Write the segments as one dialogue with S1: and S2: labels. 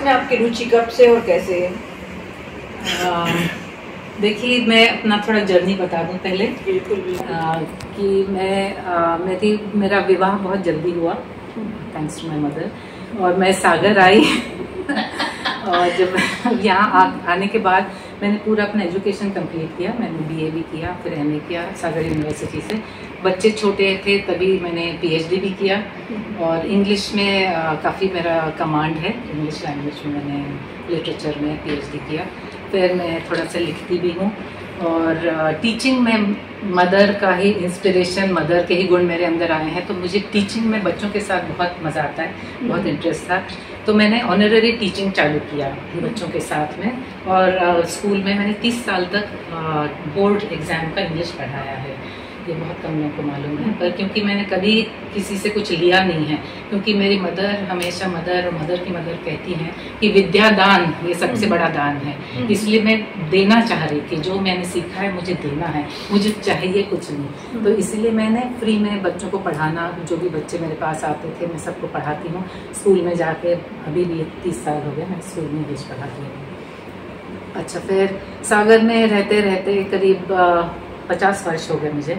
S1: में आपकी रुचि कब से और कैसे?
S2: देखिए, मैं अपना थोड़ा जर्नी बता दूं पहले।
S1: बिल्कुल
S2: कि मेरा विवाह बहुत जल्दी हुआ, थैंक्स टू माय मदर। और मैं सागर आई और जब यहाँ आने के बाद मैंने पूरा अपना एजुकेशन कंप्लीट किया। मैंने बीए भी किया, फिर एमए किया सागर यूनिवर्सिटी से। बच्चे छोटे थे तभी मैंने पीएचडी भी किया। और इंग्लिश में काफ़ी मेरा कमांड है, इंग्लिश लैंग्वेज में मैंने लिटरेचर में पीएचडी किया। फिर मैं थोड़ा सा लिखती भी हूँ। और टीचिंग में मदर का ही इंस्पिरेशन, मदर के ही गुण मेरे अंदर आए हैं। तो मुझे टीचिंग में बच्चों के साथ बहुत मज़ा आता है, बहुत इंटरेस्ट था। तो मैंने ऑनररी टीचिंग चालू किया बच्चों के साथ में। और स्कूल में मैंने 30 साल तक बोर्ड एग्ज़ाम का इंग्लिश पढ़ाया है। ये बहुत कम लोगों को मालूम है, पर क्योंकि मैंने कभी किसी से कुछ लिया नहीं है, क्योंकि मेरी मदर हमेशा, मदर और मदर की मदर कहती हैं कि विद्या दान ये सबसे बड़ा दान है। इसलिए मैं देना चाह रही थी, जो मैंने सीखा है मुझे देना है, मुझे चाहिए कुछ नहीं। तो इसलिए मैंने फ्री में बच्चों को पढ़ाना, जो भी बच्चे मेरे पास आते थे मैं सबको पढ़ाती हूँ। स्कूल में जाके अभी भी 30 साल हो गए मैं स्कूल में इंग्लिश पढ़ाती हूँ। अच्छा, फिर सागर में रहते रहते करीब 50 वर्ष हो गए मुझे।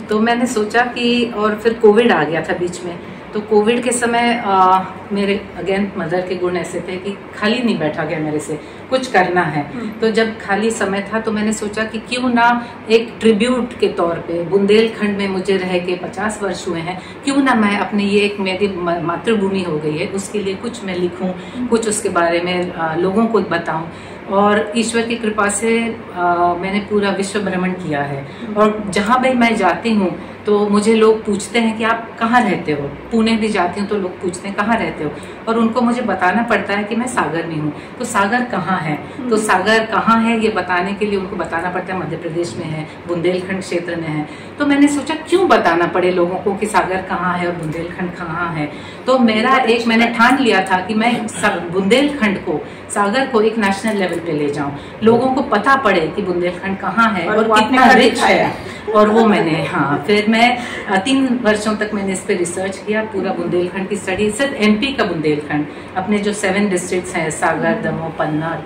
S2: तो मैंने सोचा कि, और फिर कोविड आ गया था बीच में। तो कोविड के समय मेरे अगेन मदर के गुण ऐसे थे कि खाली नहीं बैठा गया मेरे से, कुछ करना है। तो जब खाली समय था तो मैंने सोचा कि क्यों ना एक ट्रिब्यूट के तौर पे, बुंदेलखंड में मुझे रह के 50 वर्ष हुए हैं, क्यों ना मैं अपने, ये एक मेरी मातृभूमि हो गई है, उसके लिए कुछ मैं लिखूं, कुछ उसके बारे में लोगों को बताऊं। और ईश्वर की कृपा से मैंने पूरा विश्व भ्रमण किया है। और जहाँ भी मैं जाती हूँ तो मुझे लोग पूछते हैं कि आप कहाँ रहते हो। पुणे भी जाती हूँ तो लोग पूछते हैं कहाँ रहते हो, और उनको मुझे बताना पड़ता है कि मैं सागर में हूँ। तो सागर कहाँ है, तो सागर कहाँ है ये बताने के लिए उनको बताना पड़ता है मध्य प्रदेश में है, बुंदेलखंड क्षेत्र में है। तो मैंने सोचा क्यों बताना पड़े लोगों को कि सागर कहाँ है और बुंदेलखंड कहाँ है। तो मैंने ठान लिया था कि मैं बुंदेलखंड को, सागर को एक नेशनल लेवल पे ले जाऊं, लोगों को पता पड़े कि बुंदेलखंड कहाँ है और कितना रिच है। और वो मैंने, फिर मैं 3 वर्षों तक मैंने इस पे रिसर्च किया, पूरा बुंदेलखंड की स्टडी, सिर्फ एमपी का बुंदेलखंड, अपने जो 7 डिस्ट्रिक्ट्स हैं, सागर, दमोह, पन्ना,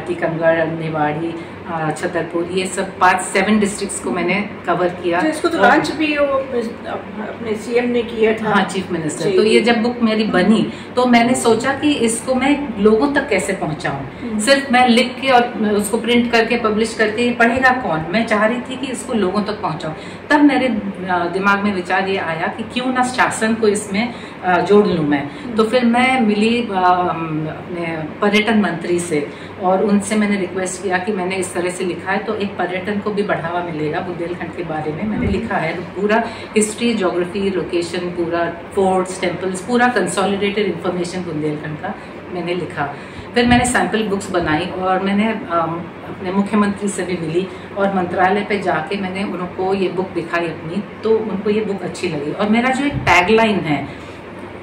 S2: टीकमगढ़, निवाड़ी, छतरपुर, ये सब 7 डिस्ट्रिक्ट्स को मैंने कवर किया।
S1: तो इसको तो लॉन्च भी अपने सीएम ने किया था।
S2: हाँ, चीफ मिनिस्टर। तो ये जब बुक मेरी बनी तो मैंने सोचा कि इसको मैं लोगों तक कैसे पहुंचाऊं। सिर्फ मैं लिख के और उसको प्रिंट करके पब्लिश करके ये पढ़ेगा कौन, मैं चाह रही थी कि इसको लोगों तक पहुंचाऊं। तब मेरे दिमाग में विचार ये आया कि क्यों ना शासन को इसमें जोड़ लूं मैं। तो फिर मैं मिली अपने पर्यटन मंत्री से, और उनसे मैंने रिक्वेस्ट किया कि मैंने इस तरह से लिखा है तो एक पर्यटन को भी बढ़ावा मिलेगा बुंदेलखंड के बारे में। मैंने लिखा है पूरा हिस्ट्री, ज्योग्राफी, लोकेशन, पूरा फोर्ट्स, टेम्पल्स, पूरा कंसोलिडेटेड इंफॉर्मेशन बुंदेलखंड का मैंने लिखा। फिर मैंने सैंपल बुक्स बनाई और मैंने अपने मुख्यमंत्री से भी मिली और मंत्रालय पे जाके मैंने उनको ये बुक दिखाई अपनी, तो उनको ये बुक अच्छी लगी। और मेरा जो एक टैगलाइन है,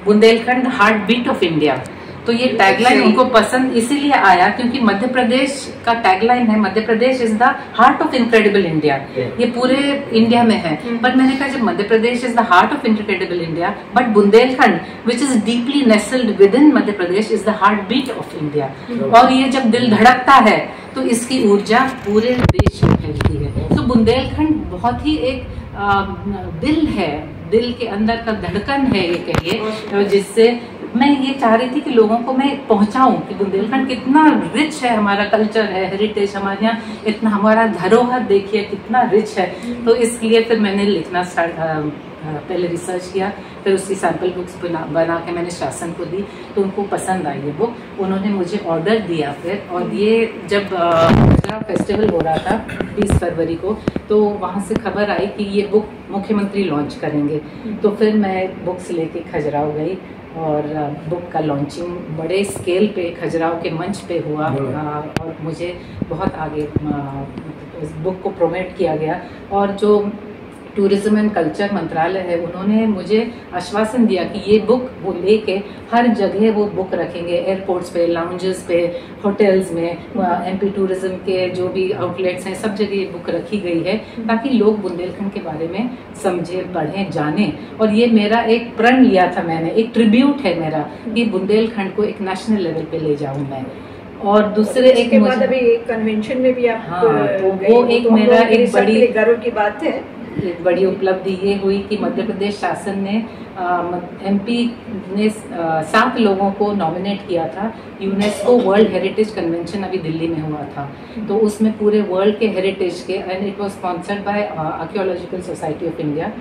S2: Bundelkhand heart beat of India, तो ये टैगलाइन उनको पसंद इसीलिए आया क्योंकि मध्य प्रदेश का टैगलाइन है, Madhya Pradesh is the heart of incredible India. ये पूरे इंडिया में है, पर मैंने कहा जब Madhya Pradesh is the heart of incredible India, but Bundelkhand which is deeply nestled within Madhya Pradesh is the heart beat of India. और ये जब दिल धड़कता है तो इसकी ऊर्जा पूरे देश में फैलती है। तो बुंदेलखंड बहुत ही एक दिल है, दिल के अंदर का धड़कन है ये कहिए, जिससे मैं ये चाह रही थी कि लोगों को मैं पहुंचाऊं कि बुंदेलखंड कितना रिच है, हमारा कल्चर है, हेरिटेज, हमारे यहाँ इतना, हमारा धरोहर देखिए कितना रिच है। तो इसलिए फिर मैंने लिखना पहले रिसर्च किया, फिर उसकी सैंपल बुक्स बना के मैंने शासन को दी, तो उनको पसंद आई ये बुक। उन्होंने मुझे ऑर्डर दिया फिर, और ये जब खजुराहो फेस्टिवल हो रहा था 20 फरवरी को, तो वहाँ से खबर आई कि ये बुक मुख्यमंत्री लॉन्च करेंगे। तो फिर मैं बुक्स लेके खजुराहो गई और बुक का लॉन्चिंग बड़े स्केल पे खजुराहो के मंच पे हुआ, और मुझे बहुत आगे इस बुक को प्रोमोट किया गया। और जो टूरिज्म एंड कल्चर मंत्रालय है, उन्होंने मुझे आश्वासन दिया कि ये बुक वो लेके हर जगह वो बुक रखेंगे, एयरपोर्ट्स पे, लाउंजेस पे, होटल्स में, एमपी टूरिज्म के जो भी आउटलेट्स हैं सब जगह ये बुक रखी गई है ताकि लोग बुंदेलखंड के बारे में समझे, पढ़ें, जानें। और ये मेरा एक प्रण लिया था मैंने, एक ट्रिब्यूट है मेरा कि बुंदेलखंड को एक नेशनल लेवल पे ले जाऊँ मैं। और दूसरे
S1: एक बाद अभी एक कन्वेंशन में भी आप
S2: तो वो एक मेरा एक बड़ी
S1: गर्व की बात है,
S2: एक बड़ी उपलब्धि ये हुई कि मध्य प्रदेश शासन ने एमपी ने 7 लोगों को नॉमिनेट किया था। यूनेस्को वर्ल्ड हेरिटेज कन्वेंशन अभी दिल्ली में हुआ था, तो उसमें पूरे वर्ल्ड के हेरिटेज के, and it was sponsored by archaeological society of India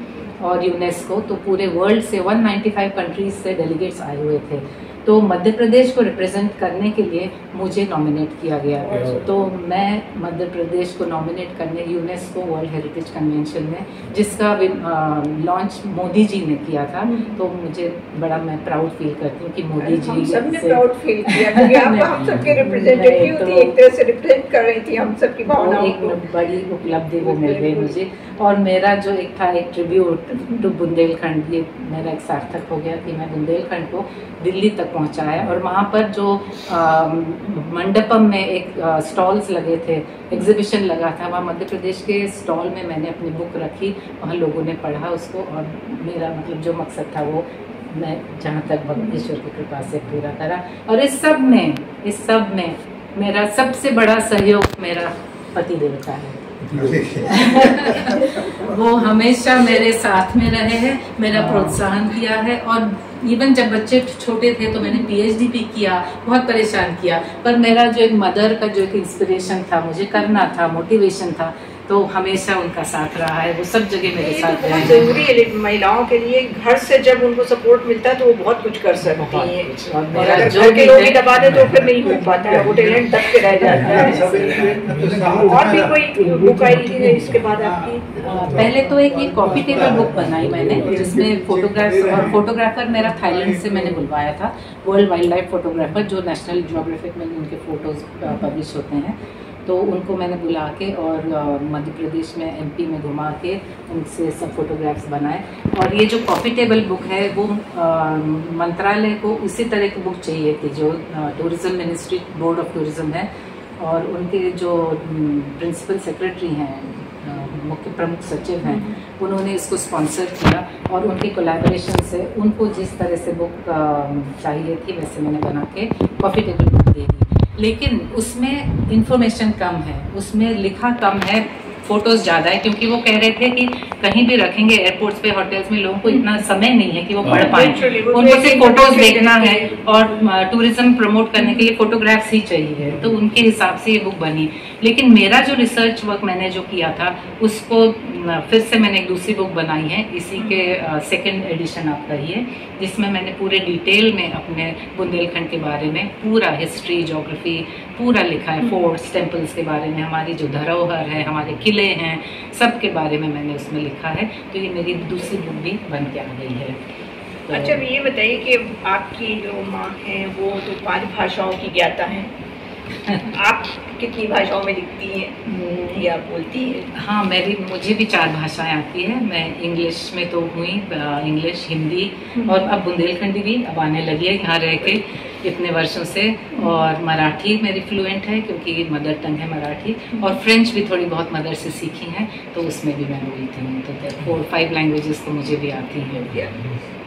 S2: और यूनेस्को, तो पूरे वर्ल्ड से 195 कंट्रीज से डेलीगेट्स आए हुए थे। तो मध्य प्रदेश को रिप्रेजेंट करने के लिए मुझे नॉमिनेट किया गया, तो मैं मध्य प्रदेश को नॉमिनेट करने यूनेस्को वर्ल्ड हेरिटेज कन्वेंशन में, जिसका लॉन्च मोदी जी ने किया था, तो मुझे बड़ा मैं प्राउड फील करती हूँ कि मोदी जी
S1: हम सबने प्राउड फील किया क्योंकि आप हम सबके रिप्रेजेंटेटिव थी, एक तरह से रिप्रेजेंट कर रही थी हम सबकी भावनाओं को।
S2: एक बड़ी उपलब्धि वो मिल गई मुझे, और मेरा जो एक था एक ट्रिब्यूट टू बुंदेलखंड, ये मेरा एक सार्थक हो गया कि मैं बुंदेलखंड को दिल्ली तक पहुंचाया। और वहाँ पर जो मंडपम में एक स्टॉल्स लगे थे, एग्जीबिशन लगा था, वहाँ मध्य प्रदेश के स्टॉल में मैंने अपनी बुक रखी, वहाँ लोगों ने पढ़ा उसको, और मेरा मतलब जो मकसद था वो मैं जहाँ तक ईश्वर की कृपा से पूरा करा। और इस सब में मेरा सबसे बड़ा सहयोग मेरा पति देवता है। वो हमेशा मेरे साथ में रहे हैं, मेरा प्रोत्साहन किया है, और इवन जब बच्चे छोटे थे तो मैंने पीएचडी भी किया, बहुत परेशान किया, पर मेरा जो एक मदर का जो एक इंस्पिरेशन था, मुझे करना था, मोटिवेशन था, तो हमेशा उनका साथ रहा है, वो सब जगह मेरे साथ रहा है।
S1: जरूरी है महिलाओं के लिए, घर से जब उनको सपोर्ट मिलता है तो वो बहुत कुछ कर सकती हैं, और अगर घर के लोग ही दबा दे तो फिर नहीं हो पाता है, वो टैलेंट दब के रह जाता है। और भी कोई बुक आई है इसके बाद आपकी?
S2: पहले तो एक ये कॉफी टेबल बुक बनाई मैंने, जिसमें फोटोग्राफ्स, और फोटोग्राफर मेरा थाईलैंड से मैंने बुलवाया था, वर्ल्ड वाइल्ड लाइफ फोटोग्राफर, जो नेशनल ज्योग्राफिक में उनके फोटोज पब्लिश होते हैं, तो उनको मैंने बुला के और मध्य प्रदेश में, एमपी में घुमा के उनसे सब फोटोग्राफ्स बनाए। और ये जो कॉफ़ी टेबल बुक है वो मंत्रालय को उसी तरह की बुक चाहिए थी जो tourism ministry, board of tourism है, और उनके जो प्रिंसिपल सेक्रेटरी हैं, मुख्य प्रमुख सचिव हैं, उन्होंने इसको स्पॉन्सर किया, और उनकी कोलैबोरेशन से उनको जिस तरह से बुक चाहिए थी वैसे मैंने बना के कॉफ़ी टेबल बुक दे दी। लेकिन उसमें इंफॉर्मेशन कम है, उसमें लिखा कम है, फोटोज ज़्यादा है, क्योंकि वो कह रहे थे कि कहीं भी रखेंगे एयरपोर्ट्स पे, होटल्स में, लोगों को इतना समय नहीं है कि वो पढ़ पाए, उनको सिर्फ फोटोज देखना है, और टूरिज्म प्रमोट करने के लिए फोटोग्राफ्स ही चाहिए, तो उनके हिसाब से ये बुक बनी। लेकिन मेरा जो रिसर्च वर्क मैंने जो किया था उसको फिर से मैंने एक दूसरी बुक बनाई है, इसी के सेकेंड एडिशन आप कहिए, जिसमें मैंने पूरे डिटेल में अपने बुंदेलखंड के बारे में पूरा हिस्ट्री, ज्योग्राफी पूरा लिखा है, फोर्ट्स, टेम्पल्स के बारे में, हमारी जो धरोहर है, हमारे किले हैं, सब के बारे में मैंने उसमें लिखा है। तो ये मेरी दूसरी बुक भी बन के आ गई है।
S1: तो अच्छा, ये बताइए कि आपकी जो माँ है वो तो 5 भाषाओं की ज्ञाता है, आप कितनी भाषाओं में लिखती हैं या बोलती हैं?
S2: हाँ, मुझे भी 4 भाषाएं आती है। मैं इंग्लिश में तो हुई, इंग्लिश, हिंदी, और अब बुंदेलखंडी भी अब आने लगी है यहाँ रह के इतने वर्षों से, और मराठी मेरी फ्लुएंट है क्योंकि मदर टंग है मराठी, और फ्रेंच भी थोड़ी बहुत मदर से सीखी है, तो उसमें भी मैं बोलती हूँ। तो 4-5 लैंग्वेजेस तो मुझे भी आती हैं।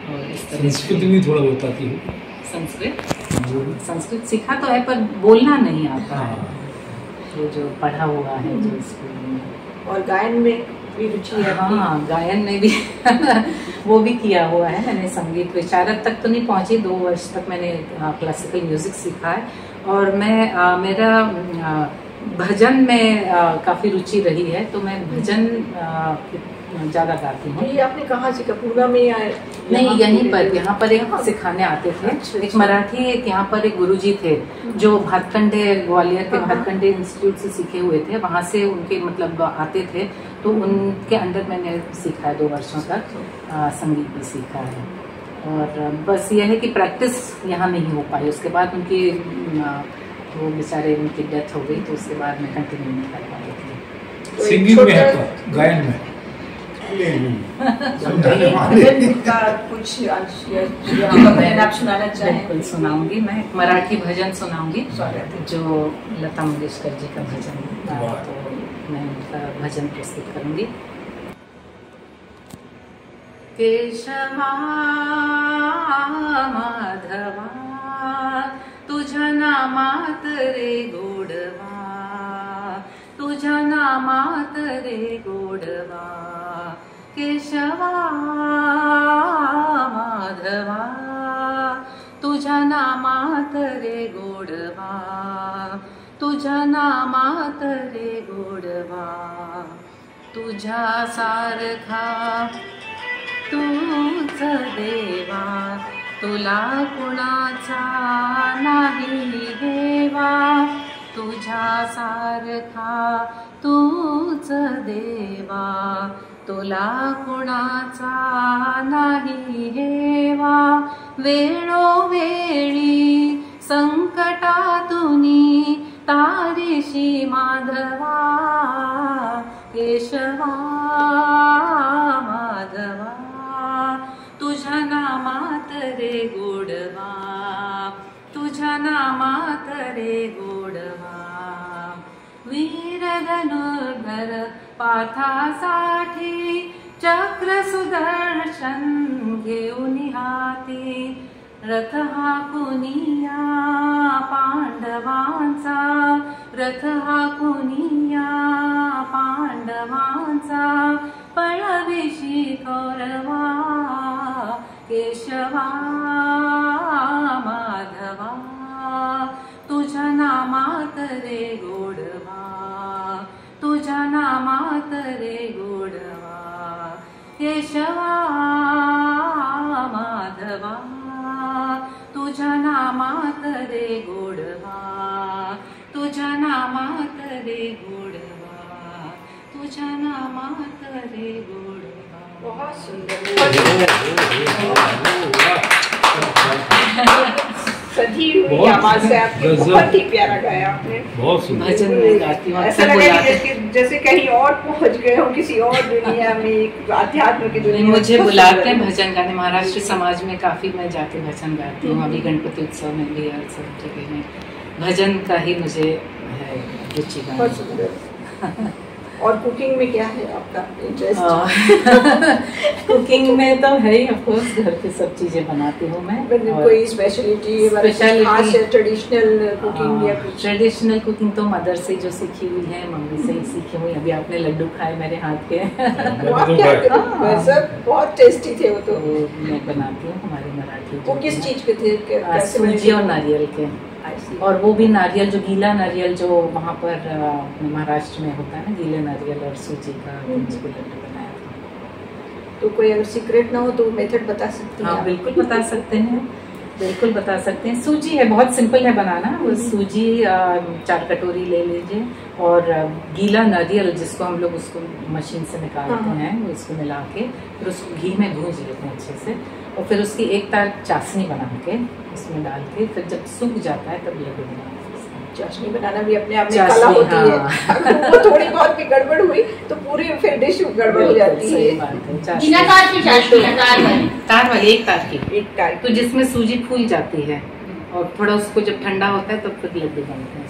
S2: और इस तरह
S3: संस्कृत भी थोड़ा बहुत आती है।
S2: संस्कृत सीखा तो है पर बोलना नहीं आता है, तो जो पढ़ा हुआ है जो स्कूल में।
S1: और गायन में भी रुचि है?
S2: हाँ, गायन में भी वो भी किया हुआ है मैंने। संगीत विशारद तक तो नहीं पहुंची, 2 वर्ष तक मैंने क्लासिकल म्यूजिक सीखा है, और मैं मेरा भजन में काफ़ी रुचि रही है, तो मैं भजन ज़्यादा गाती हूँ।
S1: ये आपने कहाँ सीखा, पूना में या?
S2: नहीं, यहीं पर, यहाँ पर एक सिखाने आते थे, एक मराठी, एक यहाँ पर एक गुरुजी थे जो भातखंडे, ग्वालियर के भातखंडे इंस्टीट्यूट से सीखे हुए थे, वहाँ से उनके मतलब आते थे, तो उनके अंदर मैंने सीखा है 2 वर्षों तक, संगीत भी सीखा है। और बस यह है कि प्रैक्टिस यहाँ नहीं हो पाई, उसके बाद उनकी वो बेचारे उनकी डेथ हो गई, तो उसके बाद मैं कंटिन्यू नहीं कर पाई थी।
S3: सिंगिंग में है, गायन में?
S1: भजन का कुछ अंश भजन आप सुनाना चाहें?
S2: बिल्कुल सुनाऊंगी। मैं एक मराठी भजन सुनाऊंगी जो लता मंगेशकर जी का भजन है, तो मैं उनका भजन प्रस्तुत करूंगी। केशवा माधवा तुझ्या नामात रे गोडवा, तुझ्या नामात रे गोडवा। केशवा माधवा तुझ्या नामात रे गोडवा, तुझ्या नामात रे गोडवा। तुझ्या सारखा तूच देवा, तुला कुणाचा नाही देवा। तुझ्या सारखा तूच देवा, तुला कुणाचा नाही हेवा। वेळोवेळी संकटातुनी तारीशी माधवा, केशवा माधवा तुझ्या नामात रे गोडवा, तुझ्या नामात रे गोडवा। वीर धनुर्धर पार्थासाठी चक्र सुदर्शन घेऊन हाती, रथ हाकुनिया पांडवांचा, रथ हाकुनिया पांडवांचा। पळविशी कौरवा, केशवा माधवा तुझ्या नामात रे गोडवा, तुझ्या नामात रे गोडवा। केशवा माधवा तुझ्या नामात रे गोडवा, तुझ्या नामात रे गोडवा, तुझ्या नामात रे गोडवा।
S1: बहुत सुंदर, सधी हुई आवाज से आपने बहुत ही प्यारा गाया आपने।
S3: बहुत सुंदर
S2: भजन में गाती हूँ,
S1: ऐसा लगा जैसे कहीं और पहुंच गए हो, किसी और दुनिया में, एक आध्यात्म की दुनिया।
S2: मुझे बुलाते हैं भजन गाने, महाराष्ट्र समाज में काफी मैं जाके भजन गाती हूँ। अभी गणपति उत्सव में भी हर सब जगह में भजन का ही मुझे है रुचि।
S1: बहुत सुंदर। और कुकिंग में क्या है आपका इंटरेस्ट?
S2: कुकिंग में तो है ही, ऑफ कोर्स घर पे सब चीजें बनाती हूँ मैं।
S1: कोई स्पेशलिटी ट्रेडिशनल कुकिंग या कुछ?
S2: ट्रेडिशनल कुकिंग तो मदर से जो सीखी हुई है, मम्मी से ही सीखी हुई। अभी आपने लड्डू खाए मेरे हाथ के,
S1: बहुत टेस्टी थे वो तो।
S2: मैं बनाती हूँ हमारे मराठी।
S1: वो किस चीज के थे?
S2: सूजी और नारियल के, और वो भी नारियल जो गीला नारियल जो वहाँ पर महाराष्ट्र में होता है ना, गीले नारियल और सूजी का लड्डू बनाया था।
S1: तो कोई अगर सीक्रेट ना हो तो मेथड बता सकते हैं?
S2: हाँ बिल्कुल बता सकते हैं, बिल्कुल बता सकते हैं। सूजी है, बहुत सिंपल है बनाना। वो सूजी 4 कटोरी ले लीजिए, और गीला नारियल जिसको हम लोग उसको मशीन से निकालते हैं, वो इसको मिला के फिर उसको घी में भूंज लेते हैं अच्छे से, और फिर उसकी एक तार चाशनी बना के उसमें डाल के फिर जब सूख जाता है तब लड्डू बनाते हैं।
S1: चाशनी बनाना भी अपने आप में कला होती है। अगर वो थोड़ी बहुत भी गड़बड़ हुई तो पूरी फिर डिश गड़बड़ हो जाती है।
S2: बिना तार की चाशनी, तार वाली, एक तार की, एक तार, तो जिसमें सूजी फूल जाती है, और थोड़ा उसको जब ठंडा होता है तब फिर लड्डू बनते हैं।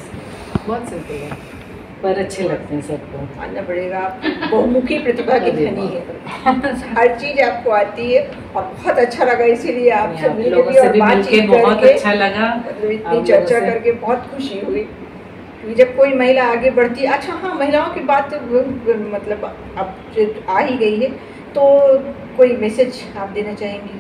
S2: बहुत सिंपल है पर अच्छे लगते हैं सबको।
S1: मानना पड़ेगा, बहुमुखी प्रतिभा की धनी है, हर चीज आपको आती है। और बहुत अच्छा लगा, इसीलिए आपसे
S2: मिलके बहुत अच्छा लगा,
S1: इतनी चर्चा करके बहुत खुशी हुई। जब कोई महिला आगे बढ़ती है, अच्छा हाँ, महिलाओं की बात मतलब अब आ ही गई है, तो कोई मैसेज आप देना चाहेंगी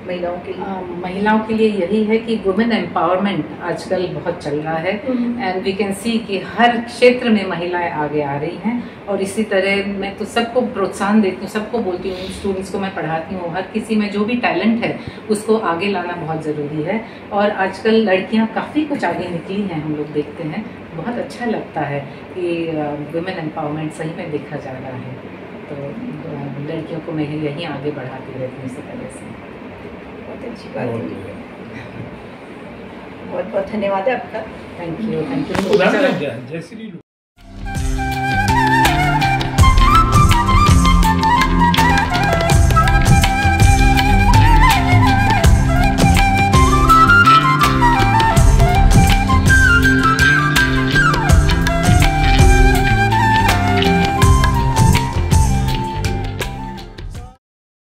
S1: महिलाओं के लिए?
S2: महिलाओं के लिए यही है कि वुमेन एम्पावरमेंट आजकल बहुत चल रहा है, एंड वी कैन सी कि हर क्षेत्र में महिलाएं आगे आ रही हैं। और इसी तरह मैं तो सबको प्रोत्साहन देती हूँ, सबको बोलती हूँ, स्टूडेंट्स को मैं पढ़ाती हूँ, हर किसी में जो भी टैलेंट है उसको आगे लाना बहुत ज़रूरी है। और आजकल लड़कियाँ काफ़ी कुछ आगे निकली हैं, हम लोग देखते हैं, बहुत अच्छा लगता है कि वुमेन एम्पावरमेंट सही में देखा जा रहा है। तो लड़कियों को मैं यहीं आगे बढ़ाती रहती हूँ इसी तरह से।
S1: बहुत अच्छी बात है, बहुत बहुत धन्यवाद है आपका।
S2: Thank you.